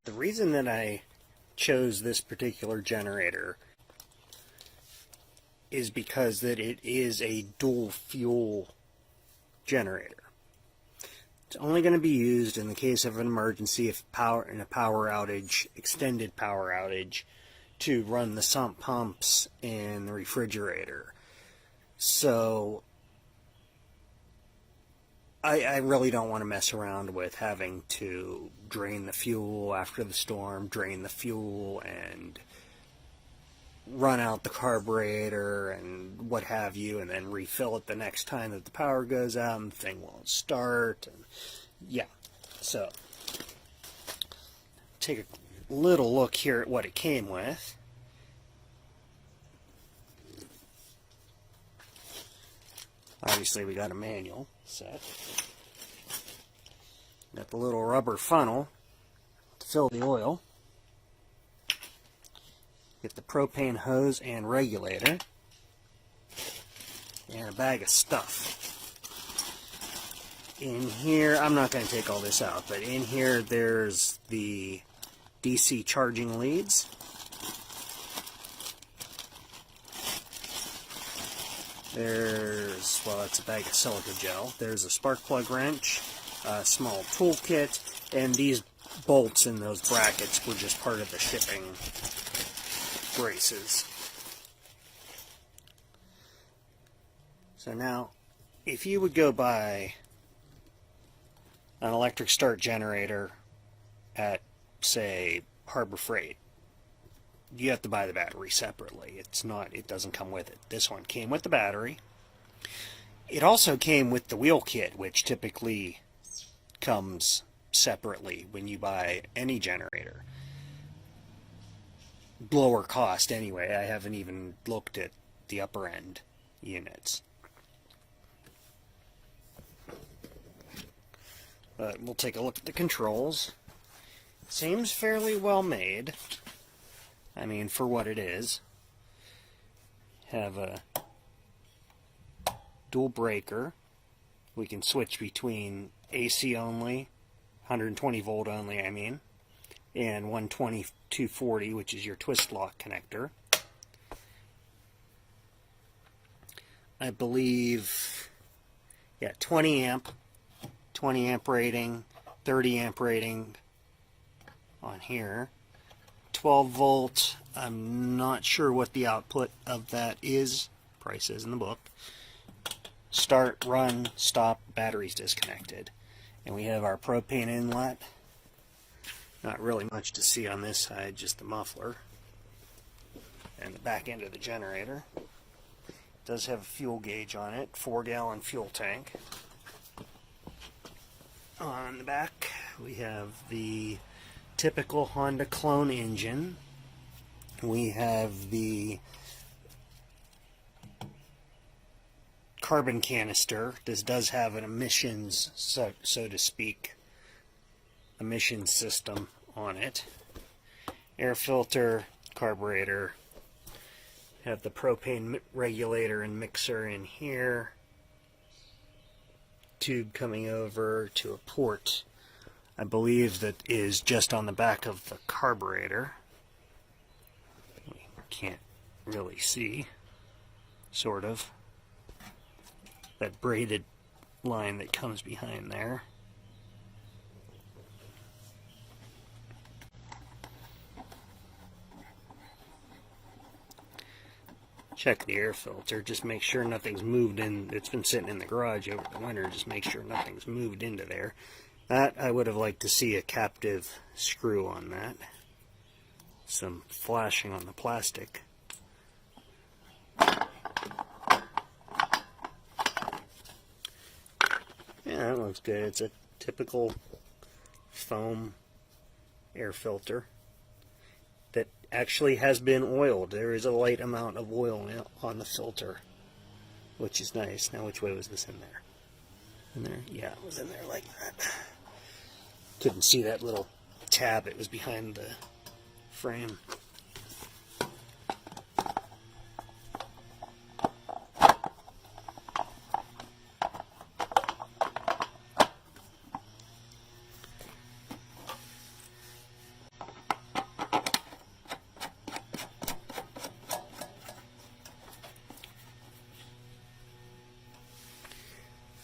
The reason that I chose this particular generator is because that it is a dual fuel generator. It's only going to be used in the case of an emergency, if in a power outage, extended power outage, to run the sump pumps and the refrigerator. So I really don't want to mess around with having to drain the fuel after the storm, drain the fuel and run out the carburetor and what have you, and then refill it the next time that the power goes out and the thing won't start. And yeah, so take a little look here at what it came with. Obviously we got a manual set. Got the little rubber funnel to fill the oil. Get the propane hose and regulator. And a bag of stuff. In here, I'm not going to take all this out, but in here there's the DC charging leads. There's, well, it's a bag of silica gel. There's a spark plug wrench, a small toolkit, and these bolts in those brackets were just part of the shipping braces. So now, if you would go buy an electric start generator at, say, Harbor Freight, you have to buy the battery separately. It doesn't come with it. This one came with the battery. It also came with the wheel kit, which typically comes separately when you buy any generator. Lower cost anyway. I haven't even looked at the upper end units. But we'll take a look at the controls. Seems fairly well made. I mean, for what it is. Have a dual breaker. We can switch between AC only, 120 volt only, I mean, and 120 240, which is your twist lock connector. I believe, yeah, 20 amp rating, 30 amp rating on here. 12 volt, I'm not sure what the output of that is. Price is in the book. Start, run, stop, batteries disconnected. And we have our propane inlet. Not really much to see on this side, just the muffler. And the back end of the generator. It does have a fuel gauge on it, 4-gallon fuel tank. On the back, we have the typical Honda clone engine. We have the carbon canister. This does have an emissions, so to speak, emission system on it. Air filter, carburetor. Have the propane regulator and mixer in here. Tube coming over to a port, I believe, that is just on the back of the carburetor. We can't really see, sort of. That braided line that comes behind there. Check the air filter, just make sure nothing's moved in. It's been sitting in the garage over the winter, just make sure nothing's moved into there. That, I would have liked to see a captive screw on that. Some flashing on the plastic. Yeah, that looks good. It's a typical foam air filter that actually has been oiled. There is a light amount of oil on the filter, which is nice. Now, which way was this in there? In there? Yeah, it was in there like that. Couldn't see that little tab. It was behind the frame.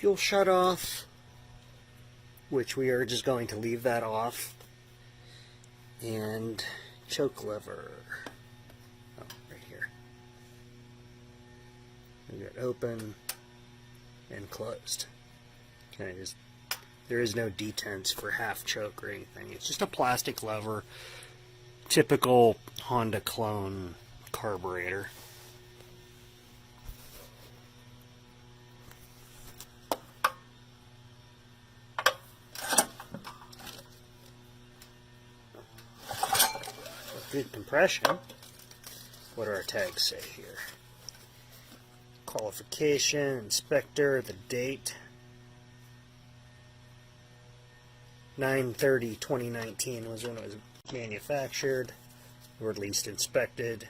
fuel shutoff, which we are just going to leave that off, and choke lever. Oh, right here. We got open and closed. Okay, there is no detents for half choke or anything. It's just a plastic lever, typical Honda clone carburetor. Good compression. What do our tags say here? Qualification, inspector, the date. 9/30/2019 was when it was manufactured, or at least inspected.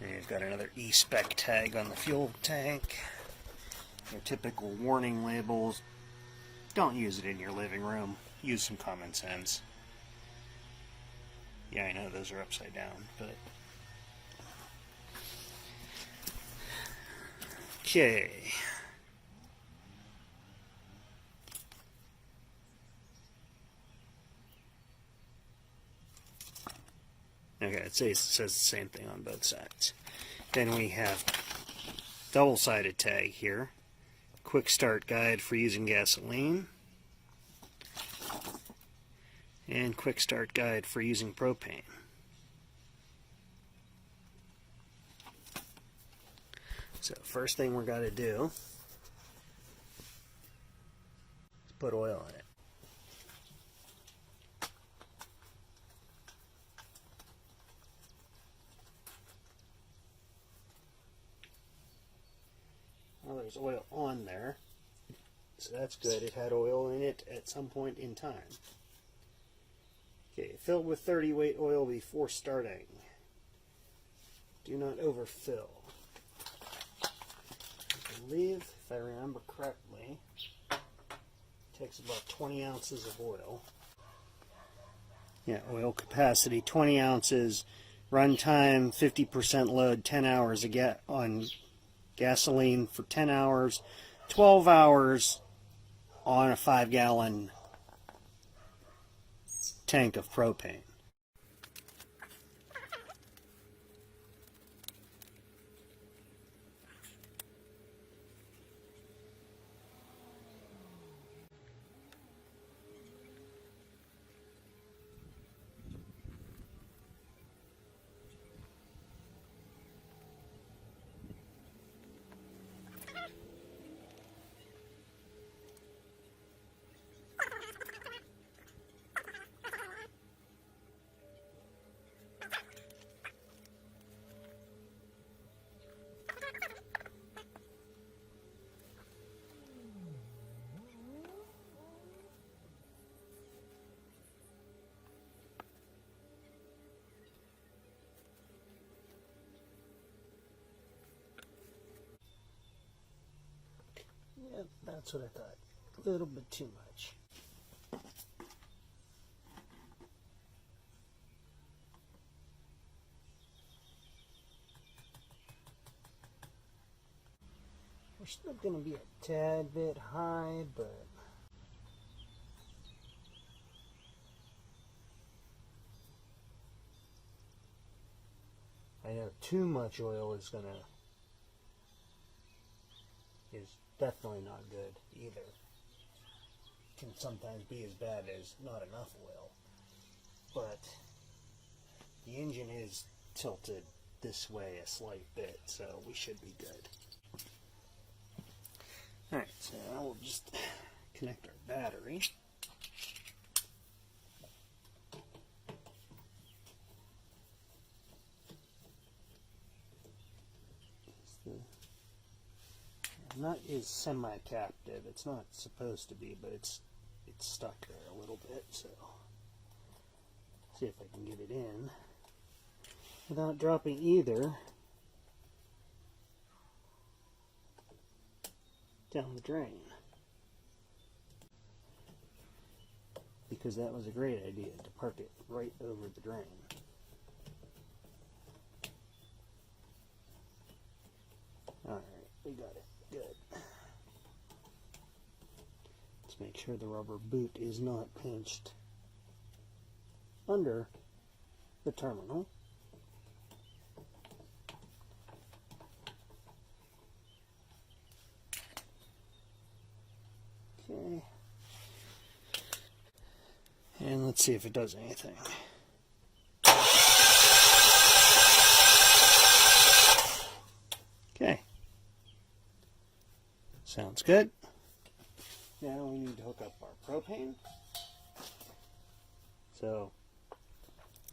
And you've got another E-spec tag on the fuel tank. Your typical warning labels. Don't use it in your living room. Use some common sense. Yeah, I know those are upside down, but... Okay. Okay, it says the same thing on both sides. Then we have double-sided tag here. Quick start guide for using gasoline. And quick start guide for using propane. So first thing we're going to do is put oil in it. Well, there's oil on there, so that's good. It had oil in it at some point in time. Okay, fill with 30 weight oil before starting. Do not overfill. I believe, if I remember correctly, it takes about 20 ounces of oil. Yeah, oil capacity 20 ounces, run time 50% load, 10 hours on gasoline for 10 hours, 12 hours on a 5-gallon tank of propane. Yeah, that's what I thought. A little bit too much. We're still going to be a tad bit high, but I know too much oil is definitely not good either. Can sometimes be as bad as not enough oil. But the engine is tilted this way a slight bit, so we should be good. Alright, so now we'll just connect our battery. The nut is semi-captive. It's not supposed to be, but it's stuck there a little bit, so see if I can get it in without dropping either down the drain. Because that was a great idea, to park it right over the drain. Just make sure the rubber boot is not pinched under the terminal. Okay. And let's see if it does anything. Okay. Sounds good. Now we need to hook up our propane. So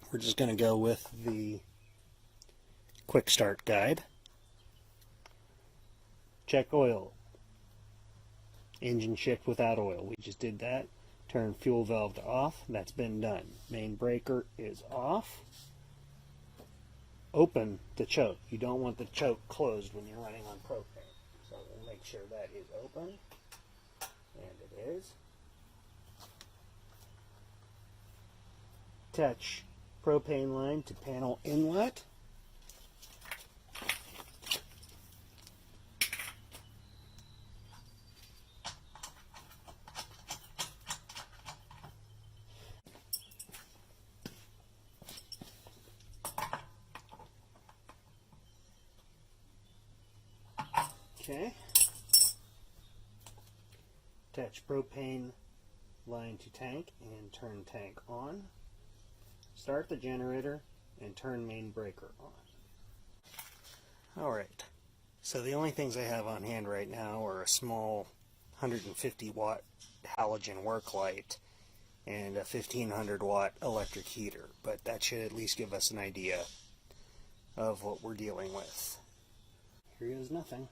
we're just going to go with the quick start guide. Check oil. Engine shift without oil. We just did that. Turn fuel valve to off. That's been done. Main breaker is off. Open the choke. You don't want the choke closed when you're running on propane. So we'll make sure that is open. And it is. Attach propane line to panel inlet. Okay. Attach propane line to tank and turn tank on. Start the generator and turn main breaker on. Alright, so the only things I have on hand right now are a small 150 watt halogen work light and a 1500 watt electric heater, but that should at least give us an idea of what we're dealing with. Here goes nothing.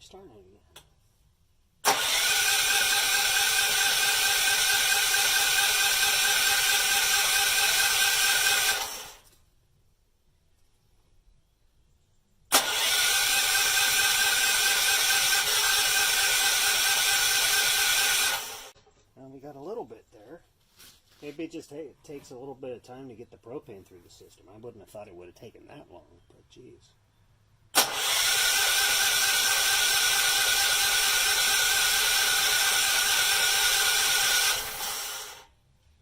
Starting again. Well, we got a little bit there. Maybe it just takes a little bit of time to get the propane through the system. I wouldn't have thought it would have taken that long, but geez.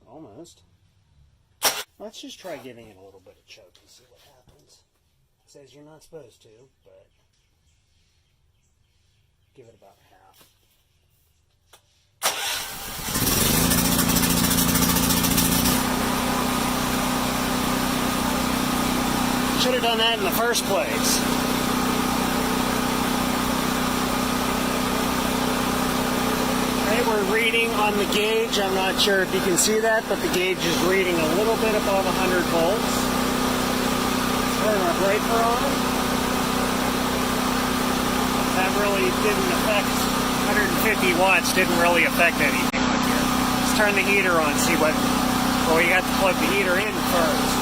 Almost. Let's just try giving it a little bit of choke and see what happens. It says you're not supposed to, but give it about half. Should have done that in the first place. We're reading on the gauge. I'm not sure if you can see that, but the gauge is reading a little bit above 100 volts. Turn our breaker on. That really didn't affect 150 watts, didn't really affect anything on here. Let's turn the heater on, see what, well, you have to plug the heater in first.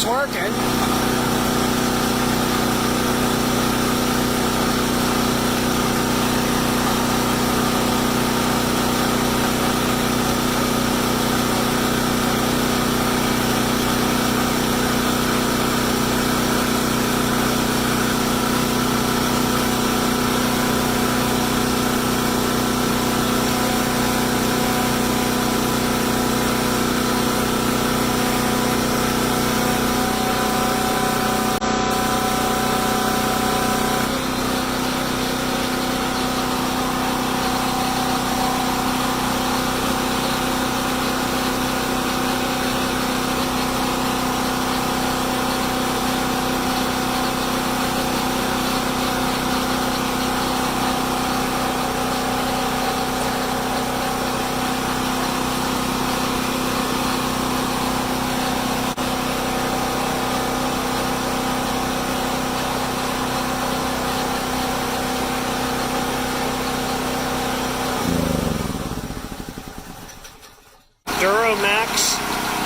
Working.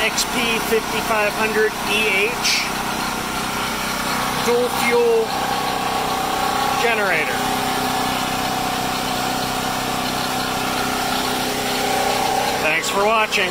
XP5500EH dual fuel generator. Thanks for watching.